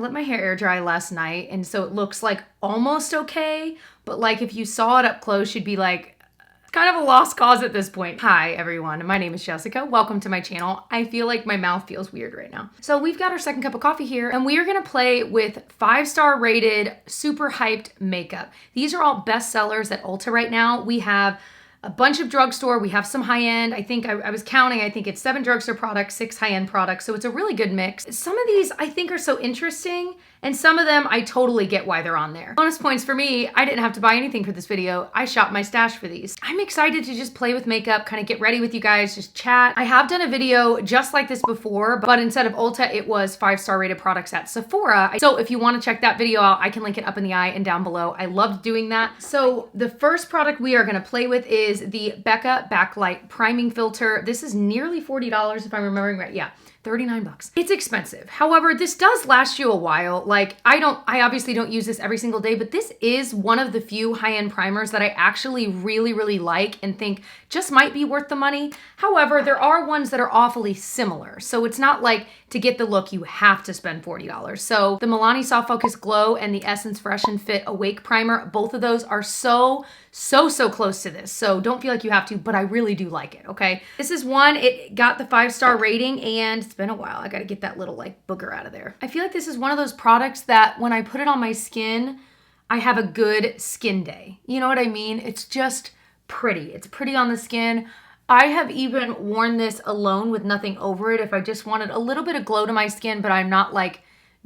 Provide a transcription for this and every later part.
let my hair air dry last night, and so it looks like almost okay, but like if you saw it up close, you'd be like, kind of a lost cause at this point. Hi everyone, my name is Jessica. Welcome to my channel. I feel like my mouth feels weird right now. So we've got our second cup of coffee here, and we are gonna play with 5-star rated, super hyped makeup. These are all bestsellers at Ulta right now. We have a bunch of drugstore, we have some high-end. I think I was counting, I think it's 7 drugstore products, 6 high-end products, so it's a really good mix. Some of these I think are so interesting, and some of them I totally get why they're on there. Bonus points for me, I didn't have to buy anything for this video. I shopped my stash for these. I'm excited to just play with makeup, kind of get ready with you guys, just chat. I have done a video just like this before, but instead of Ulta, it was 5-star rated products at Sephora. So if you want to check that video out, I can link it up in the eye and down below. I loved doing that. So the first product we are gonna play with is the Becca Backlight Priming Filter. This is nearly $40 if I'm remembering right. Yeah. 39 bucks. It's expensive. However, this does last you a while. Like I obviously don't use this every single day, but this is one of the few high-end primers that I actually really like and think just might be worth the money. However, there are ones that are awfully similar. So it's not like to get the look, you have to spend $40. So the Milani Soft Focus Glow and the Essence Fresh and Fit Awake Primer, both of those are so close to this. So don't feel like you have to, but I really do like it, okay? This is one, it got the 5-star rating, and it's been a while. I gotta get that little like booger out of there. I feel like this is one of those products that when I put it on my skin, I have a good skin day. You know what I mean? It's just pretty. It's pretty on the skin. I have even worn this alone with nothing over it if I just wanted a little bit of glow to my skin, but I'm not like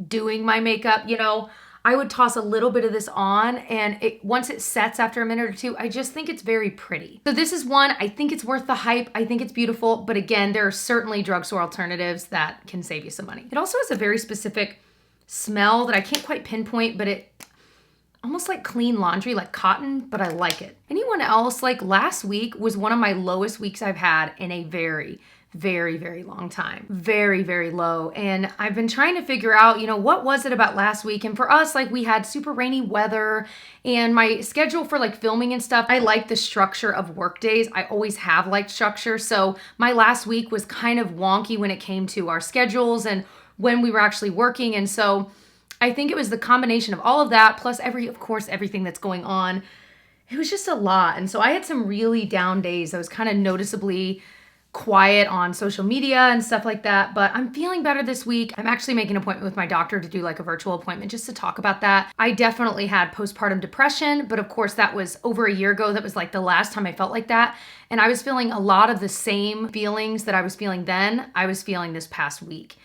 doing my makeup, you know? I would toss a little bit of this on, and once it sets after a minute or two, I just think it's very pretty. So this is one, I think it's worth the hype. I think it's beautiful, but again, there are certainly drugstore alternatives that can save you some money. It also has a very specific smell that I can't quite pinpoint, but it almost like clean laundry, like cotton, but I like it. Anyone else, like last week was one of my lowest weeks I've had in a very long time. Very low. And I've been trying to figure out, you know, what was it about last week? And for us, like we had super rainy weather, and my schedule for like filming and stuff, I like the structure of work days. I always have liked structure. So my last week was kind of wonky when it came to our schedules and when we were actually working. And so I think it was the combination of all of that, plus of course, everything that's going on. It was just a lot. And so I had some really down days. I was kind of noticeably quiet on social media and stuff like that, but I'm feeling better this week. I'm actually making an appointment with my doctor to do like a virtual appointment just to talk about that. I definitely had postpartum depression, but of course that was over a year ago. That was like the last time I felt like that. And I was feeling a lot of the same feelings that I was feeling then, I was feeling this past week.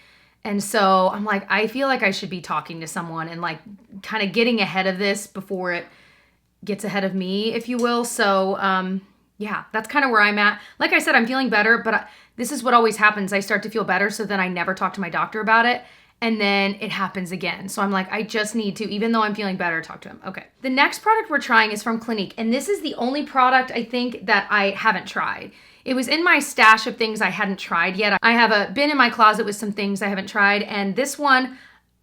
And so I'm like, I feel like I should be talking to someone and like kind of getting ahead of this before it gets ahead of me, if you will. So, yeah, that's kind of where I'm at. Like I said, I'm feeling better, but this is what always happens. I start to feel better, so then I never talk to my doctor about it, and then it happens again. So I'm like, I just need to, even though I'm feeling better, talk to him. Okay. The next product we're trying is from Clinique, and this is the only product I think that I haven't tried. It was in my stash of things I hadn't tried yet. I have a bin in my closet with some things I haven't tried, and this one,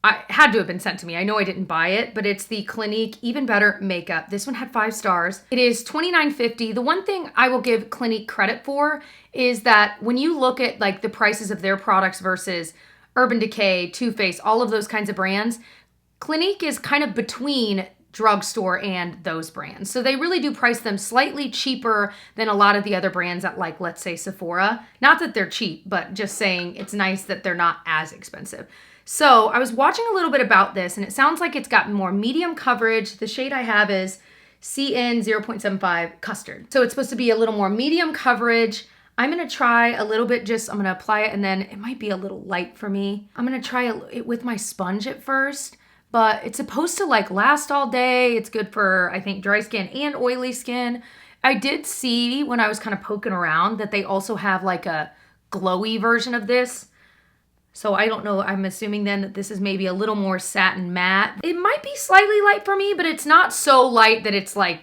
I had to have been sent to me. I know I didn't buy it, but it's the Clinique Even Better Makeup. This one had 5 stars. It is $29.50. The one thing I will give Clinique credit for is that when you look at like the prices of their products versus Urban Decay, Too Faced, all of those kinds of brands, Clinique is kind of between drugstore and those brands. So they really do price them slightly cheaper than a lot of the other brands at like, let's say Sephora. Not that they're cheap, but just saying it's nice that they're not as expensive. So I was watching a little bit about this, and it sounds like it's got more medium coverage. The shade I have is CN 0.75 Custard. So it's supposed to be a little more medium coverage. I'm gonna try a little bit, I'm gonna apply it, and then it might be a little light for me. I'm gonna try it with my sponge at first, but it's supposed to like last all day. It's good for, I think, dry skin and oily skin. I did see when I was kind of poking around that they also have like a glowy version of this. So I don't know, I'm assuming then that this is maybe a little more satin matte. It might be slightly light for me, but it's not so light that it's like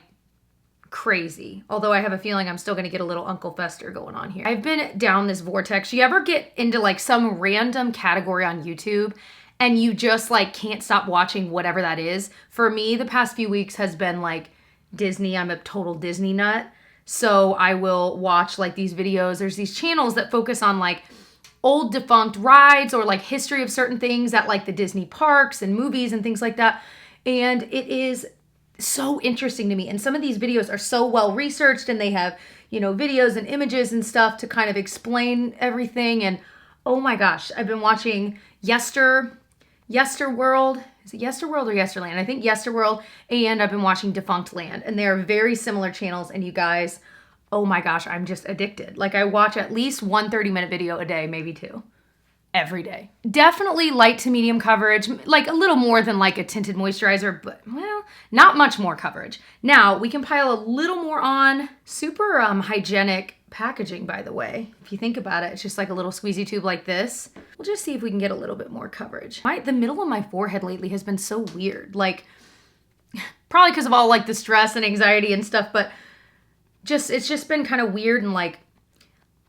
crazy. Although I have a feeling I'm still gonna get a little Uncle Fester going on here. I've been down this vortex. You ever get into like some random category on YouTube and you just like can't stop watching whatever that is? For me, the past few weeks has been like Disney. I'm a total Disney nut. So I will watch like these videos. There's these channels that focus on like old defunct rides or like history of certain things at like the Disney parks and movies and things like that. And it is so interesting to me. And some of these videos are so well researched, and they have, you know, videos and images and stuff to kind of explain everything. And oh my gosh, I've been watching Yesterworld. Is it Yesterworld or Yesterland? I think Yesterworld. And I've been watching Defunct Land, and they are very similar channels. And you guys, oh my gosh, I'm just addicted. Like, I watch at least one 30-minute video a day, maybe two. Every day. Definitely light to medium coverage, like a little more than like a tinted moisturizer, but well, not much more coverage. Now we can pile a little more on. Super hygienic packaging, by the way. If you think about it, it's just like a little squeezy tube like this. We'll just see if we can get a little bit more coverage. The middle of my forehead lately has been so weird. Like, probably because of all like the stress and anxiety and stuff, but it's just been kind of weird and like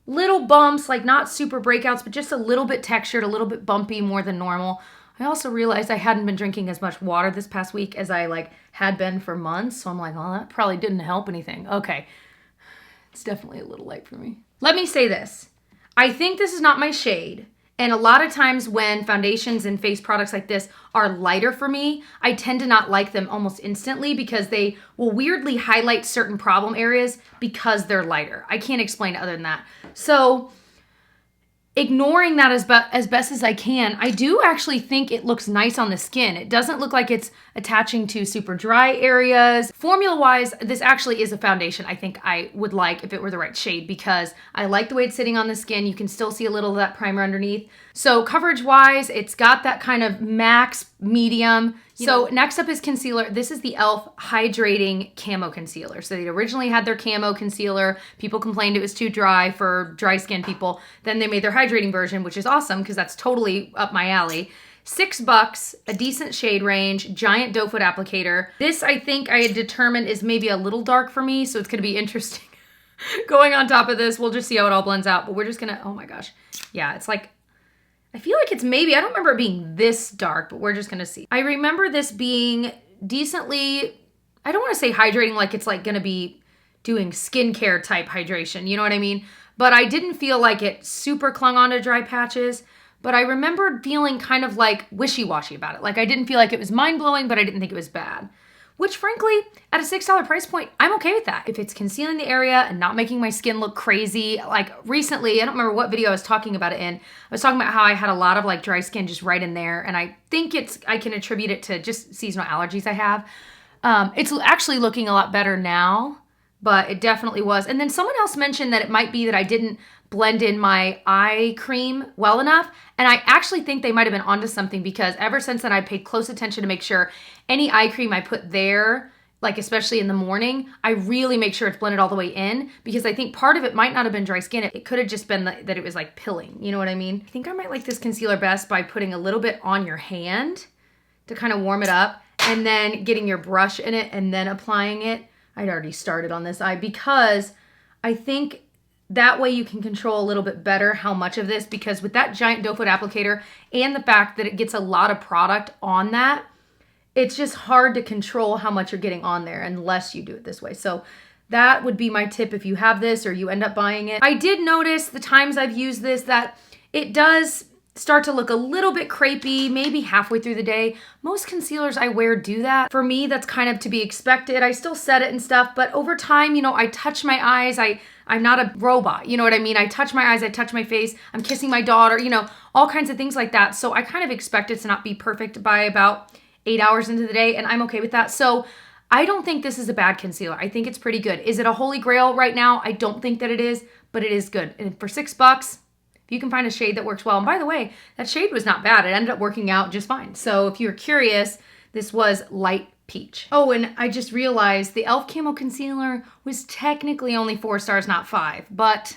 little bumps, like not super breakouts, but just a little bit textured, a little bit bumpy more than normal. I also realized I hadn't been drinking as much water this past week as I like had been for months. So I'm like, well, that probably didn't help anything. Okay. It's definitely a little light for me. Let me say this. I think this is not my shade. And a lot of times when foundations and face products like this are lighter for me, I tend to not like them almost instantly because they will weirdly highlight certain problem areas because they're lighter. I can't explain it other than that. So ignoring that as best as I can, I do actually think it looks nice on the skin. It doesn't look like it's attaching to super dry areas. Formula-wise, this actually is a foundation I think I would like if it were the right shade, because I like the way it's sitting on the skin. You can still see a little of that primer underneath. So coverage-wise, it's got that kind of max medium. So next up is concealer. This is the e.l.f. Hydrating Camo Concealer. So they originally had their Camo Concealer. People complained it was too dry for dry skin people. Then they made their hydrating version, which is awesome because that's totally up my alley. $6, a decent shade range, giant doe foot applicator. This, I think I had determined, is maybe a little dark for me, so it's gonna be interesting going on top of this. We'll just see how it all blends out, but we're just gonna, oh my gosh. Yeah, it's like, I feel like it's maybe, I don't remember it being this dark, but we're just gonna see. I remember this being decently, I don't wanna say hydrating like it's like gonna be doing skincare type hydration, you know what I mean? But I didn't feel like it super clung onto dry patches. But I remember feeling kind of like wishy-washy about it. Like I didn't feel like it was mind-blowing, but I didn't think it was bad. Which frankly, at a $6 price point, I'm okay with that. If it's concealing the area and not making my skin look crazy. Like recently, I don't remember what video I was talking about it in. I was talking about how I had a lot of like dry skin just right in there. And I think I can attribute it to just seasonal allergies I have. It's actually looking a lot better now, but it definitely was. And then someone else mentioned that it might be that I didn't blend in my eye cream well enough. And I actually think they might have been onto something, because ever since then I paid close attention to make sure any eye cream I put there, like especially in the morning, I really make sure it's blended all the way in, because I think part of it might not have been dry skin. It could have just been that it was like pilling, you know what I mean? I think I might like this concealer best by putting a little bit on your hand to kind of warm it up, and then getting your brush in it and then applying it. I'd already started on this eye because I think that way you can control a little bit better how much of this, because with that giant doe foot applicator and the fact that it gets a lot of product on that, it's just hard to control how much you're getting on there unless you do it this way. So that would be my tip if you have this or you end up buying it. I did notice the times I've used this that it does start to look a little bit crepey, maybe halfway through the day. Most concealers I wear do that. For me, that's kind of to be expected. I still set it and stuff, but over time, you know, I touch my eyes. I'm not a robot, you know what I mean? I touch my eyes, I touch my face, I'm kissing my daughter, you know, all kinds of things like that. So I kind of expect it to not be perfect by about 8 hours into the day, and I'm okay with that. So I don't think this is a bad concealer. I think it's pretty good. Is it a holy grail right now? I don't think that it is, but it is good. And for $6, if you can find a shade that works well, and by the way, that shade was not bad. It ended up working out just fine. So if you're curious, this was light peach. Oh, and I just realized the e.l.f. Camo Concealer was technically only 4 stars, not 5, but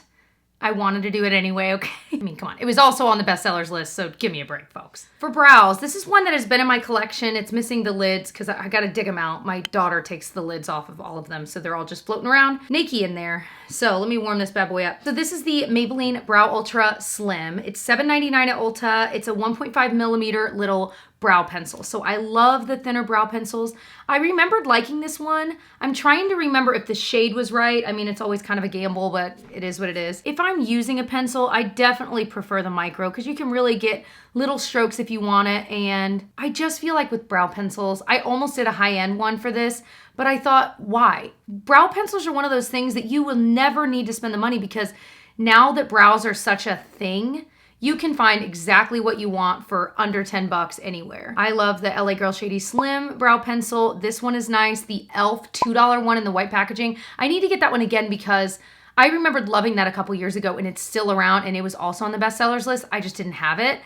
I wanted to do it anyway, okay? I mean, come on. It was also on the bestsellers list, so give me a break, folks. For brows, this is one that has been in my collection. It's missing the lids because I gotta dig them out. My daughter takes the lids off of all of them, so they're all just floating around naked in there. So let me warm this bad boy up. So this is the Maybelline Brow Ultra Slim. It's $7.99 at Ulta. It's a 1.5 millimeter little brow pencil. So I love the thinner brow pencils. I remembered liking this one. I'm trying to remember if the shade was right. I mean, it's always kind of a gamble, but it is what it is. If I'm using a pencil, I definitely prefer the micro because you can really get little strokes if you want it. And I just feel like with brow pencils, I almost did a high-end one for this, but I thought, why? Brow pencils are one of those things that you will never need to spend the money because now that brows are such a thing, you can find exactly what you want for under 10 bucks anywhere. I love the LA Girl Shady Slim brow pencil. This one is nice. The e.l.f. $2 one in the white packaging. I need to get that one again because I remembered loving that a couple years ago and it's still around and it was also on the bestsellers list. I just didn't have it.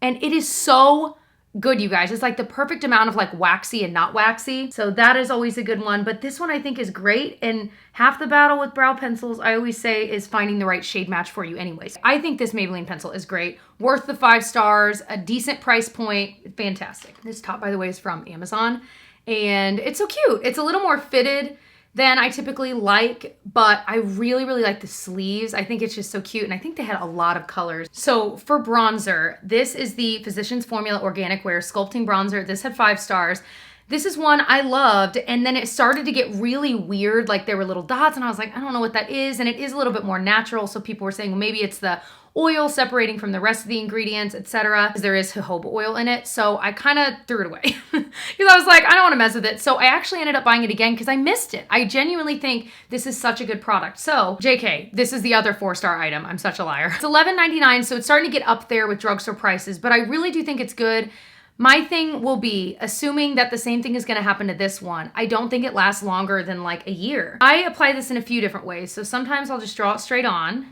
And it is so good, you guys. It's like the perfect amount of like waxy and not waxy. So that is always a good one. But this one I think is great. And half the battle with brow pencils, I always say, is finding the right shade match for you anyways. I think this Maybelline pencil is great. Worth the 5 stars, a decent price point, fantastic. This top, by the way, is from Amazon. And it's so cute. It's a little more fitted than I typically like, but I really, really like the sleeves. I think it's just so cute, and I think they had a lot of colors. So for bronzer, this is the Physicians Formula Organic Wear Sculpting Bronzer. This had 5 stars. This is one I loved, and then it started to get really weird, like there were little dots, and I was like, I don't know what that is, and it is a little bit more natural, so people were saying, well, maybe it's the oil separating from the rest of the ingredients, etc. There is jojoba oil in it, so I kind of threw it away because I was like, I don't want to mess with it. So I actually ended up buying it again because I missed it. I genuinely think this is such a good product. So JK, this is the other 4-star item. I'm such a liar. It's $11.99, so it's starting to get up there with drugstore prices, but I really do think it's good. My thing will be, assuming that the same thing is going to happen to this one, I don't think it lasts longer than like a year. I apply this in a few different ways. So sometimes I'll just draw it straight on.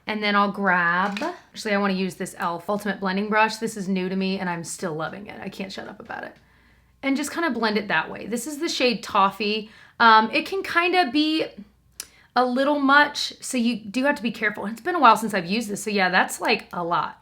And then I'll grab, actually I want to use this e.l.f. Ultimate Blending Brush. This is new to me and I'm still loving it. I can't shut up about it. And just kind of blend it that way. This is the shade Toffee. It can kind of be a little much, so you do have to be careful. It's been a while since I've used this, so yeah, that's like a lot.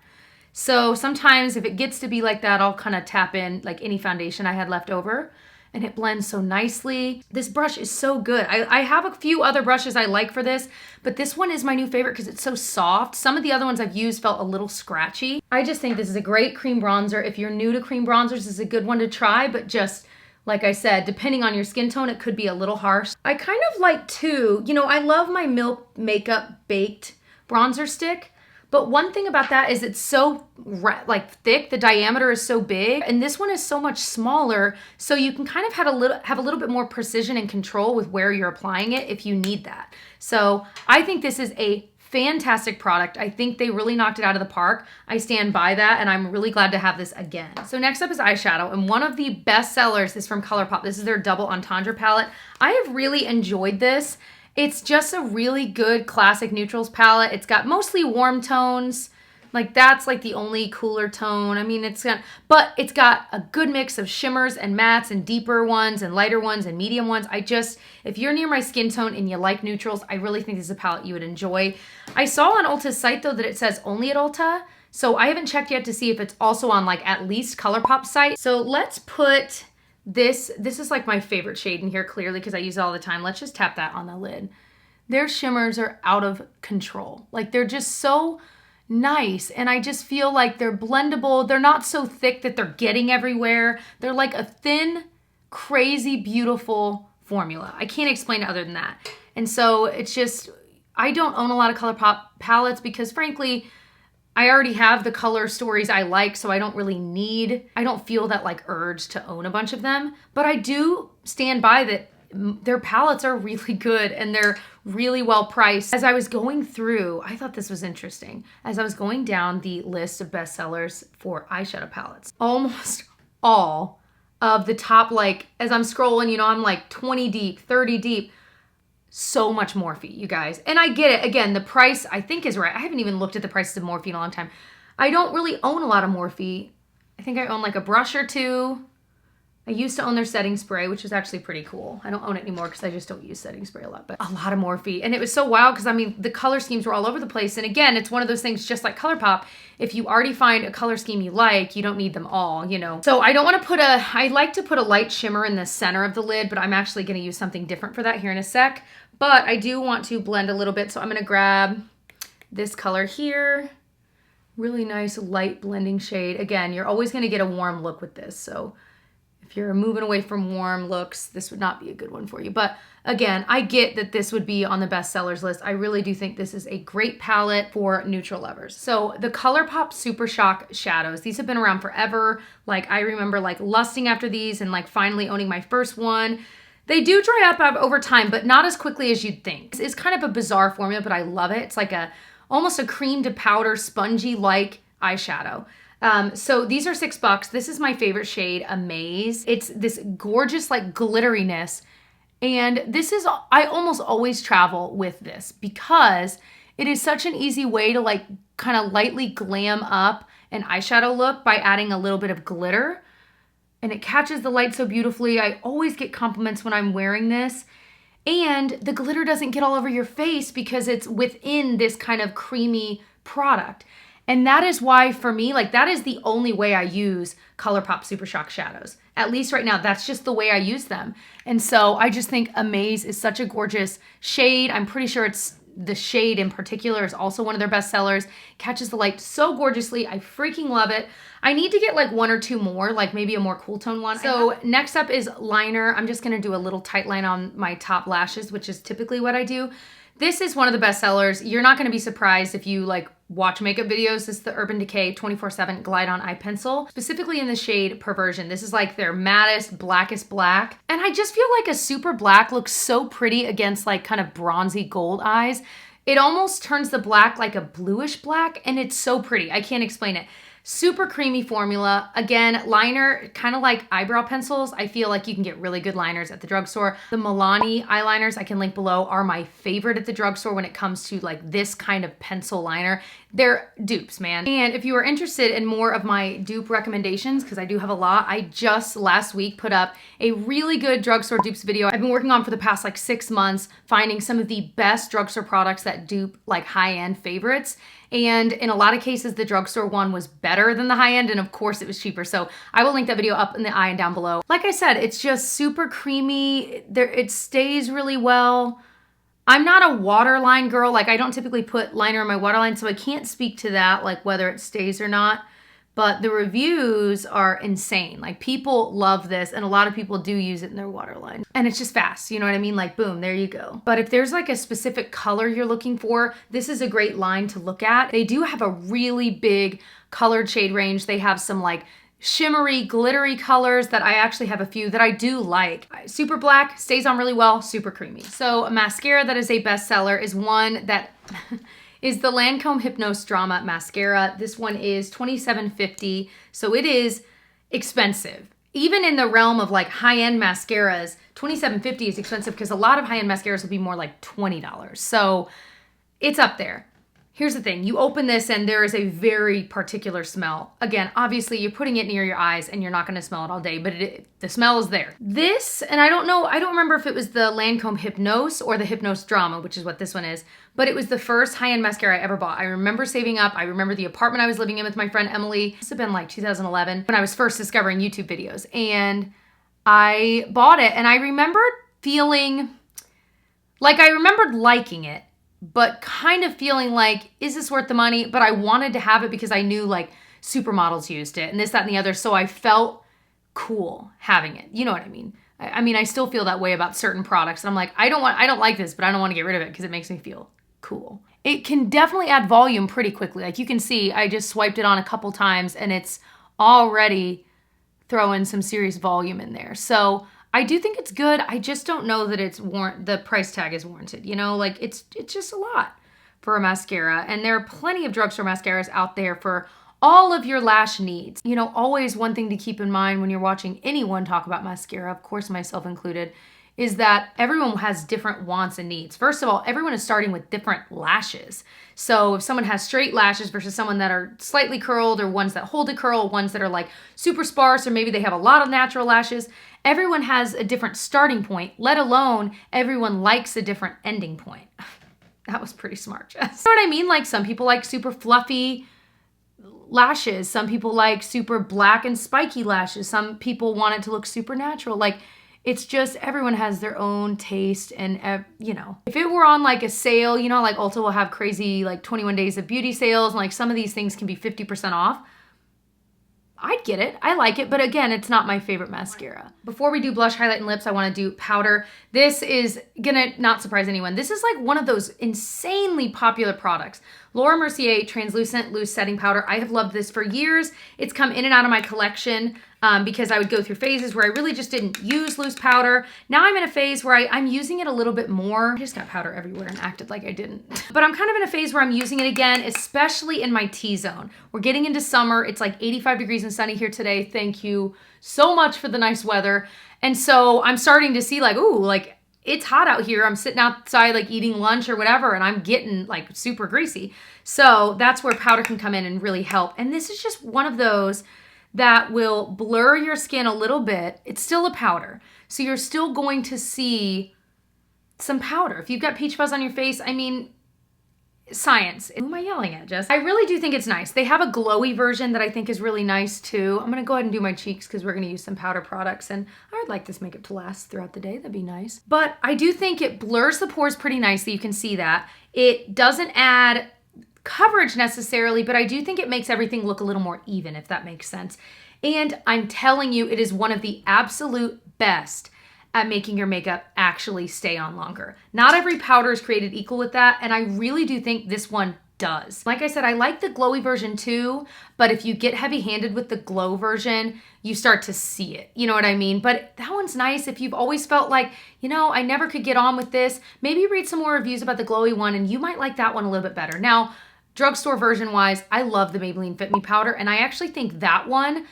So sometimes if it gets to be like that, I'll kind of tap in like any foundation I had left over. And it blends so nicely. This brush is so good. I have a few other brushes I like for this, but this one is my new favorite because it's so soft. Some of the other ones I've used felt a little scratchy. I just think this is a great cream bronzer. If you're new to cream bronzers, this is a good one to try, but just like I said, depending on your skin tone, it could be a little harsh. I kind of like too, you know, I love my Milk Makeup Baked bronzer stick. But one thing about that is it's so like thick, the diameter is so big, and this one is so much smaller, so you can kind of have a little bit more precision and control with where you're applying it if you need that. So I think this is a fantastic product. I think they really knocked it out of the park. I stand by that, and I'm really glad to have this again. So next up is eyeshadow, and one of the best sellers is from Colourpop. This is their Double Entendre palette. I have really enjoyed this. It's just a really good classic neutrals palette. It's got mostly warm tones. Like that's like the only cooler tone. I mean, but it's got a good mix of shimmers and mattes and deeper ones and lighter ones and medium ones. If you're near my skin tone and you like neutrals, I really think this is a palette you would enjoy. I saw on Ulta's site though that it says only at Ulta. So I haven't checked yet to see if it's also on like at least Colourpop's site. So let's put this is like my favorite shade in here clearly because I use it all the time. Let's just tap that on the lid. Their shimmers are out of control. Like they're just so nice. And I just feel like they're blendable. They're not so thick that they're getting everywhere. They're like a thin, crazy, beautiful formula. I can't explain it other than that. And so it's just, I don't own a lot of Colourpop palettes because frankly, I already have the color stories I like, so I don't feel that like urge to own a bunch of them, but I do stand by that their palettes are really good and they're really well priced. As I was going through, I thought this was interesting. As I was going down the list of bestsellers for eyeshadow palettes, almost all of the top, like as I'm scrolling, you know, I'm like 20 deep, 30 deep, so much Morphe, you guys. And I get it. Again, the price I think is right. I haven't even looked at the prices of Morphe in a long time. I don't really own a lot of Morphe. I think I own like a brush or two. I used to own their setting spray, which is actually pretty cool. I don't own it anymore because I just don't use setting spray a lot, but a lot of Morphe. And it was so wild because I mean, the color schemes were all over the place. And again, it's one of those things just like Colourpop. If you already find a color scheme you like, you don't need them all, you know? So I don't want to I like to put a light shimmer in the center of the lid, but I'm actually going to use something different for that here in a sec. But I do want to blend a little bit. So I'm going to grab this color here Really nice light blending shade. Again, you're always going to get a warm look with this. So if you're moving away from warm looks, this would not be a good one for you. But again, I get that this would be on the bestsellers list. I really do think this is a great palette for neutral lovers. So the Colourpop Super Shock shadows, these have been around forever. Like I remember like lusting after these and like finally owning my first one. They do dry up over time, but not as quickly as you'd think. It's kind of a bizarre formula, but I love it. It's like almost a cream to powder, spongy like eyeshadow. So these are $6. This is my favorite shade, Amaze. It's this gorgeous like glitteriness. And this is, I almost always travel with this because it is such an easy way to like kind of lightly glam up an eyeshadow look by adding a little bit of glitter. And it catches the light so beautifully. I always get compliments when I'm wearing this. And the glitter doesn't get all over your face because it's within this kind of creamy product. And that is why, for me, like that is the only way I use Colourpop Super Shock shadows. At least right now, that's just the way I use them. And so I just think Amaze is such a gorgeous shade. I'm pretty sure it's the shade in particular is also one of their best sellers. Catches the light so gorgeously. I freaking love it. I need to get like one or two more, like maybe a more cool tone one. So next up is liner. I'm just gonna do a little tight line on my top lashes, which is typically what I do. This is one of the best sellers. You're not gonna be surprised if you like watch makeup videos. This is the Urban Decay 24/7 Glide On Eye Pencil, specifically in the shade Perversion. This is like their mattest, blackest black. And I just feel like a super black looks so pretty against like kind of bronzy gold eyes. It almost turns the black like a bluish black, and it's so pretty. I can't explain it. Super creamy formula. Again, liner, kind of like eyebrow pencils. I feel like you can get really good liners at the drugstore. The Milani eyeliners I can link below are my favorite at the drugstore when it comes to like this kind of pencil liner. They're dupes, man. And if you are interested in more of my dupe recommendations, because I do have a lot, I just last week put up a really good drugstore dupes video I've been working on for the past like 6 months, finding some of the best drugstore products that dupe like high-end favorites. And in a lot of cases, the drugstore one was better than the high end, and of course it was cheaper. So I will link that video up in the eye and down below. Like I said, it's just super creamy. It stays really well. I'm not a waterline girl. Like I don't typically put liner in my waterline, so I can't speak to that, like whether it stays or not. But the reviews are insane. Like people love this, and a lot of people do use it in their waterline. And it's just fast, you know what I mean? Like boom, there you go. But if there's like a specific color you're looking for, this is a great line to look at. They do have a really big colored shade range. They have some like shimmery, glittery colors that I actually have a few that I do like. Super black, stays on really well, super creamy. So a mascara that is a bestseller is one that is the Lancome Hypnose Drama Mascara. This one is $27.50, so it is expensive. Even in the realm of like high-end mascaras, $27.50 is expensive because a lot of high-end mascaras will be more like $20. So it's up there. Here's the thing, you open this and there is a very particular smell. Again, obviously you're putting it near your eyes and you're not gonna smell it all day, but the smell is there. This, and I don't remember if it was the Lancome Hypnose or the Hypnose Drama, which is what this one is, but it was the first high-end mascara I ever bought. I remember saving up. I remember the apartment I was living in with my friend Emily. This had been like 2011 when I was first discovering YouTube videos, and I bought it, and I remembered feeling, like I remembered liking it, but kind of feeling like, is this worth the money? But I wanted to have it because I knew like supermodels used it and this, that, and the other. So I felt cool having it. You know what I mean? I mean, I still feel that way about certain products. And I'm like, I don't like this, but I don't want to get rid of it because it makes me feel cool. It can definitely add volume pretty quickly. Like you can see, I just swiped it on a couple times and it's already throwing some serious volume in there. So I do think it's good. I just don't know that it's the price tag is warranted. You know, like it's just a lot for a mascara. And there are plenty of drugstore mascaras out there for all of your lash needs. You know, always one thing to keep in mind when you're watching anyone talk about mascara, of course myself included, is that everyone has different wants and needs. First of all, everyone is starting with different lashes. So if someone has straight lashes versus someone that are slightly curled, or ones that hold a curl, ones that are like super sparse, or maybe they have a lot of natural lashes, everyone has a different starting point, let alone everyone likes a different ending point. That was pretty smart, Jess. You know what I mean? Like some people like super fluffy lashes. Some people like super black and spiky lashes. Some people want it to look super natural. Like It's just everyone has their own taste and, you know. If it were on like a sale, you know, like Ulta will have crazy like 21 days of beauty sales and like some of these things can be 50% off. I'd get it. I like it, but again, it's not my favorite mascara. Before we do blush, highlight, and lips, I want to do powder. This is gonna not surprise anyone. This is like one of those insanely popular products. Laura Mercier Translucent Loose Setting Powder. I have loved this for years. It's come in and out of my collection because I would go through phases where I really just didn't use loose powder. Now I'm in a phase where I'm using it a little bit more. I just got powder everywhere and acted like I didn't. But I'm kind of in a phase where I'm using it again, especially in my T-zone. We're getting into summer. It's like 85 degrees and sunny here today. Thank you so much for the nice weather. And so I'm starting to see like, ooh, like it's hot out here. I'm sitting outside like eating lunch or whatever, and I'm getting like super greasy. So that's where powder can come in and really help. And this is just one of those that will blur your skin a little bit. It's still a powder. So you're still going to see some powder. If you've got peach fuzz on your face, I mean, science. Who am I yelling at, Jess? I really do think it's nice. They have a glowy version that I think is really nice too. I'm gonna go ahead and do my cheeks because we're gonna use some powder products, and I would like this makeup to last throughout the day. That'd be nice. But I do think it blurs the pores pretty nicely. You can see that. It doesn't add coverage necessarily, but I do think it makes everything look a little more even, if that makes sense. And I'm telling you, it is one of the absolute best at making your makeup actually stay on longer. Not every powder is created equal with that, and I really do think this one does. Like I said, I like the glowy version too, but if you get heavy-handed with the glow version, you start to see it. You know what I mean? But that one's nice if you've always felt like, you know, I never could get on with this. Maybe read some more reviews about the glowy one, and you might like that one a little bit better. Now, drugstore version wise, I love the Maybelline Fit Me powder, and I actually think that one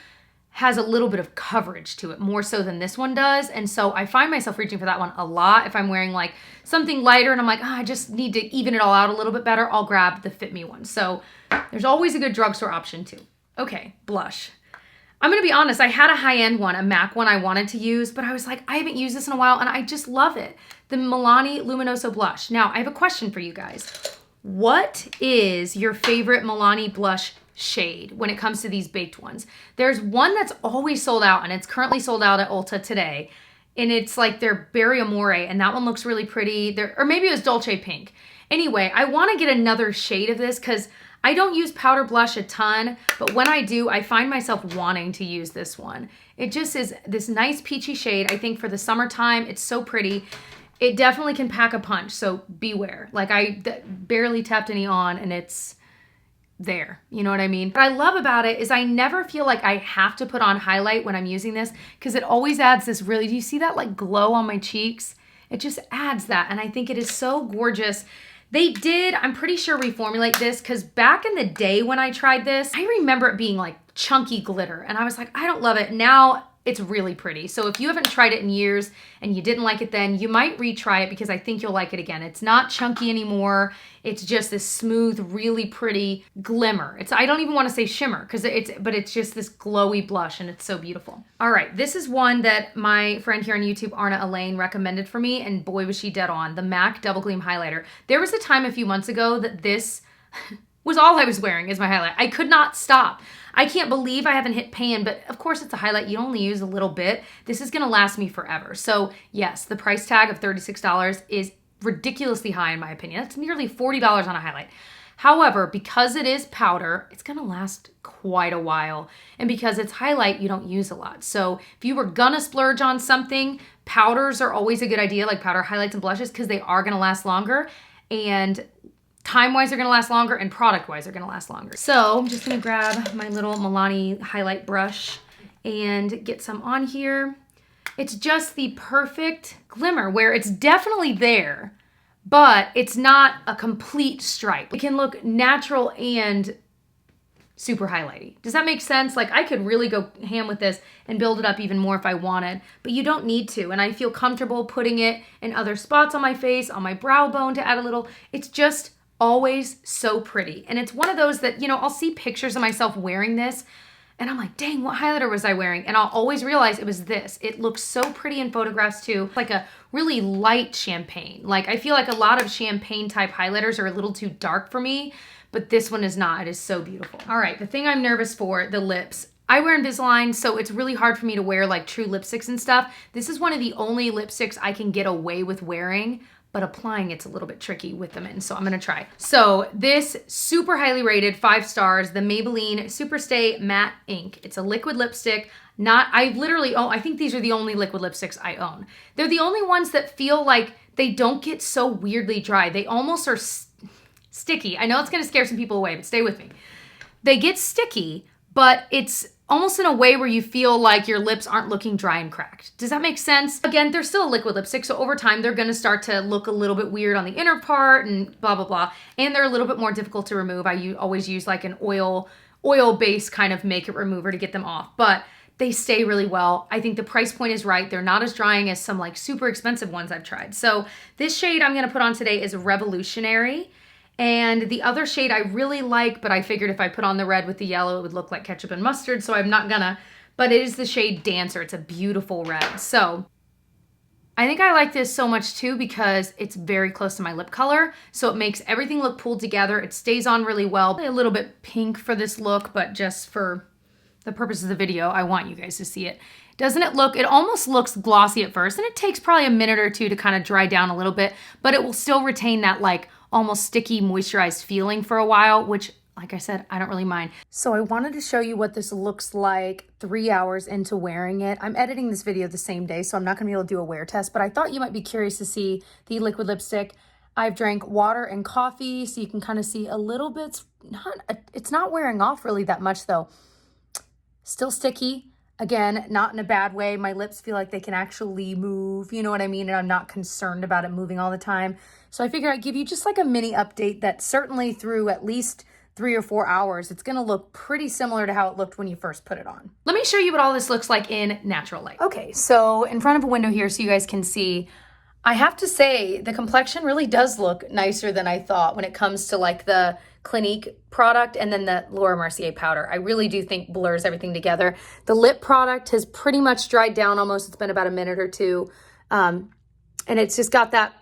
has a little bit of coverage to it, more so than this one does. And so I find myself reaching for that one a lot. If I'm wearing like something lighter and I'm like, oh, I just need to even it all out a little bit better, I'll grab the Fit Me one. So there's always a good drugstore option too. Okay, blush. I'm gonna be honest, I had a high-end one, a MAC one I wanted to use, but I was like, I haven't used this in a while and I just love it. The Milani Luminoso blush. Now, I have a question for you guys. What is your favorite Milani blush shade when it comes to these baked ones? There's one that's always sold out, and it's currently sold out at Ulta today, and it's like their Berry Amore, and that one looks really pretty. Or maybe it was Dolce Pink. Anyway, I want to get another shade of this because I don't use powder blush a ton, but when I do, I find myself wanting to use this one. It just is this nice peachy shade. I think for the summertime, it's so pretty. It definitely can pack a punch, so beware. Like I barely tapped any on and it's there, you know what I mean? What I love about it is I never feel like I have to put on highlight when I'm using this because it always adds this really, do you see that like glow on my cheeks? It just adds that, and I think it is so gorgeous. They did, I'm pretty sure, reformulate this because back in the day when I tried this, I remember it being like chunky glitter and I was like, I don't love it. Now it's really pretty. So if you haven't tried it in years and you didn't like it then, you might retry it because I think you'll like it again. It's not chunky anymore. It's just this smooth, really pretty glimmer. I don't even want to say shimmer but it's just this glowy blush and it's so beautiful. All right, this is one that my friend here on YouTube, Arna Elaine, recommended for me, and boy was she dead on. The MAC Double Gleam Highlighter. There was a time a few months ago that this was all I was wearing as my highlight. I could not stop. I can't believe I haven't hit pan, but of course it's a highlight. You only use a little bit. This is gonna last me forever. So yes, the price tag of $36 is ridiculously high in my opinion. That's nearly $40 on a highlight. However, because it is powder, it's gonna last quite a while. And because it's highlight, you don't use a lot. So if you were gonna splurge on something, powders are always a good idea, like powder highlights and blushes, because they are gonna last longer. And time-wise, they're gonna last longer, and product-wise, they're gonna last longer. So I'm just gonna grab my little Milani highlight brush and get some on here. It's just the perfect glimmer where it's definitely there, but it's not a complete stripe. It can look natural and super highlighty. Does that make sense? Like I could really go ham with this and build it up even more if I wanted, but you don't need to. And I feel comfortable putting it in other spots on my face, on my brow bone to add a little. It's just always so pretty. And it's one of those that, you know, I'll see pictures of myself wearing this and I'm like, dang, what highlighter was I wearing? And I'll always realize it was this. It looks so pretty in photographs too. Like a really light champagne. Like I feel like a lot of champagne type highlighters are a little too dark for me, but this one is not. It is so beautiful. All right, the thing I'm nervous for, the lips. I wear Invisalign, so it's really hard for me to wear like true lipsticks and stuff. This is one of the only lipsticks I can get away with wearing, but applying it's a little bit tricky with them in, so I'm gonna try. So this super highly rated, 5 stars, the Maybelline Superstay Matte Ink. It's a liquid lipstick. I think these are the only liquid lipsticks I own. They're the only ones that feel like they don't get so weirdly dry. They almost are sticky. I know it's gonna scare some people away, but stay with me. They get sticky, but it's almost in a way where you feel like your lips aren't looking dry and cracked. Does that make sense? Again, they're still a liquid lipstick, so over time they're gonna start to look a little bit weird on the inner part and blah, blah, blah. And they're a little bit more difficult to remove. I always use like an oil-based kind of makeup remover to get them off, but they stay really well. I think the price point is right. They're not as drying as some like super expensive ones I've tried. So this shade I'm gonna put on today is Revolutionary. And the other shade I really like, but I figured if I put on the red with the yellow, it would look like ketchup and mustard, so I'm not gonna, but it is the shade Dancer. It's a beautiful red. So I think I like this so much too because it's very close to my lip color, so it makes everything look pulled together. It stays on really well. A little bit pink for this look, but just for the purpose of the video, I want you guys to see it. Doesn't it look, it almost looks glossy at first, and it takes probably a minute or two to kind of dry down a little bit, but it will still retain that like almost sticky moisturized feeling for a while, which like I said, I don't really mind. So I wanted to show you what this looks like 3 hours into wearing it. I'm editing this video the same day, so I'm not gonna be able to do a wear test, but I thought you might be curious to see the liquid lipstick. I've drank water and coffee, so you can kind of see a little bit. It's not wearing off really that much though. Still sticky. Again, not in a bad way. My lips feel like they can actually move, you know what I mean? And I'm not concerned about it moving all the time. So I figured I'd give you just like a mini update that certainly through at least 3 or 4 hours, it's gonna look pretty similar to how it looked when you first put it on. Let me show you what all this looks like in natural light. Okay, so in front of a window here so you guys can see, I have to say the complexion really does look nicer than I thought when it comes to like the Clinique product and then the Laura Mercier powder. I really do think blurs everything together. The lip product has pretty much dried down almost. It's been about a minute or two. And it's just got that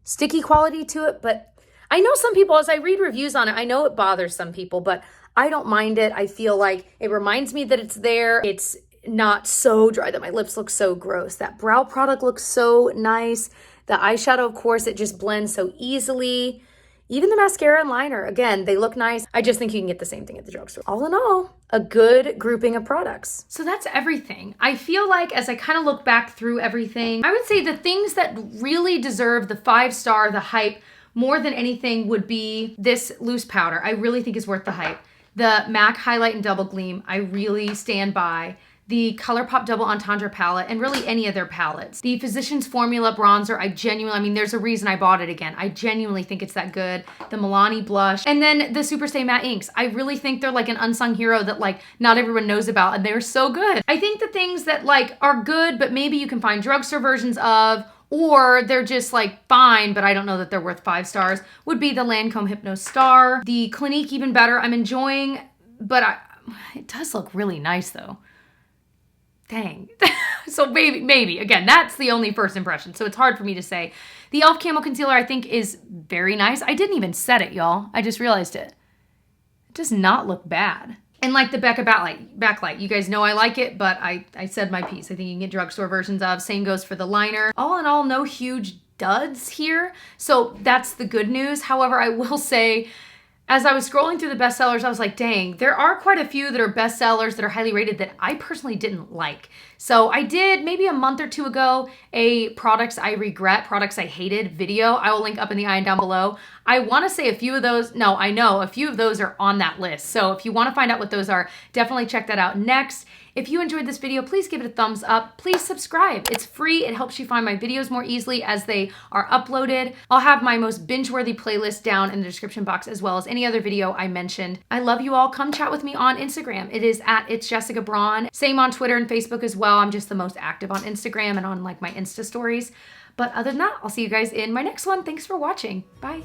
sticky quality to it. But I know some people, as I read reviews on it, I know it bothers some people, but I don't mind it. I feel like it reminds me that it's there. It's not so dry that my lips look so gross. That brow product looks so nice. The eyeshadow, of course, it just blends so easily. Even the mascara and liner, again, they look nice. I just think you can get the same thing at the drugstore. All in all, a good grouping of products. So that's everything. I feel like as I kind of look back through everything, I would say the things that really deserve the 5-star, the hype, more than anything would be this loose powder. I really think is worth the hype. The MAC Highlight and Double Gleam, I really stand by. The Colourpop Double Entendre palette, and really any of their palettes. The Physicians Formula bronzer, I mean, there's a reason I bought it again. I genuinely think it's that good. The Milani blush, and then the Superstay Matte Inks. I really think they're like an unsung hero that like not everyone knows about, and they're so good. I think the things that like are good, but maybe you can find drugstore versions of, or they're just like fine, but I don't know that they're worth 5 stars, would be the Lancome Hypnose Star. The Clinique, even better, I'm enjoying, but it does look really nice though. Dang. So maybe, again, that's the only first impression, so it's hard for me to say. The e.l.f. Camo Concealer I think is very nice. I didn't even set it, y'all. I just realized it. It does not look bad. And like the Becca Backlight, you guys know I like it, but I said my piece. I think you can get drugstore versions of. Same goes for the liner. All in all, no huge duds here, so that's the good news. However, I will say, as I was scrolling through the bestsellers, I was like, dang, there are quite a few that are bestsellers that are highly rated that I personally didn't like. So I did maybe a month or two ago a products I regret, products I hated video. I will link up in the eye and down below. I want to say a few of those, no, I know a few of those are on that list. So if you want to find out what those are, definitely check that out next. If you enjoyed this video, please give it a thumbs up. Please subscribe. It's free. It helps you find my videos more easily as they are uploaded. I'll have my most binge-worthy playlist down in the description box as well as any other video I mentioned. I love you all. Come chat with me on Instagram. It is at It's Jessica Braun. Same on Twitter and Facebook as well. I'm just the most active on Instagram and on like my Insta stories. But other than that, I'll see you guys in my next one. Thanks for watching. Bye.